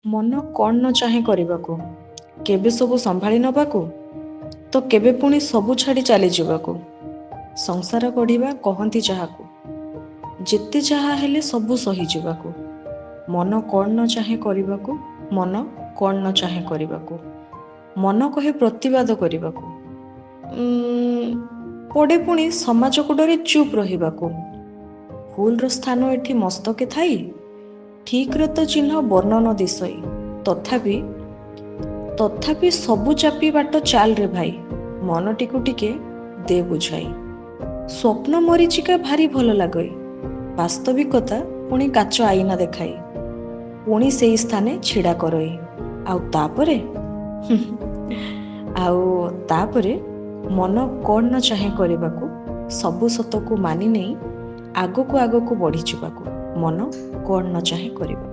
ମନ କ'ଣ ନ ଚାହେଁ କରିବାକୁ, କେବେ ସବୁ ସମ୍ଭାଳି ନେବାକୁ, ତ କେବେ ପୁଣି ସବୁ ଛାଡ଼ି ଚାଲିଯିବାକୁ। ସଂସାର ଗଢ଼ିବା କହନ୍ତି ଯାହାକୁ, ଯେତେ ଯାହା ହେଲେ ସବୁ ସହିଯିବାକୁ। ମନ କ'ଣ ନ ଚାହେଁ କରିବାକୁ, ମନ କ'ଣ ନ ଚାହେଁ କରିବାକୁ। ମନ କହେ ପ୍ରତିବାଦ କରିବାକୁ, ପଡ଼େ ପୁଣି ସମାଜକୁ ଡରି ଚୁପ୍ ରହିବାକୁ। ଭୁଲର ସ୍ଥାନ ଏଠି ମସ୍ତକେ ଥାଇ, ଠିକ୍ର ତ ଚିହ୍ନ ବର୍ଣ୍ଣ ନ ଦିଶଇ। ତଥାପି ସବୁ ଚାପି ବାଟ ଚାଲରେ ଭାଇ, ମନଟିକୁ ଟିକେ ଦେ ବୁଝାଇ। ସ୍ୱପ୍ନ ମରିଚିକା ଭାରି ଭଲ ଲାଗଇ, ବାସ୍ତବିକତା ପୁଣି କାଚ ଆଇନା ଦେଖାଇ। ପୁଣି ସେଇ ସ୍ଥାନେ ଛିଡ଼ା କରଇ। ଆଉ ତାପରେ ମନ କ'ଣ ନ ଚାହେଁ କରିବାକୁ, ସବୁ ସତକୁ ମାନି ନେଇ ଆଗକୁ ବଢ଼ିଯିବାକୁ। ମନ କ'ଣ ନ ଚାହେଁ କରିବାକୁ।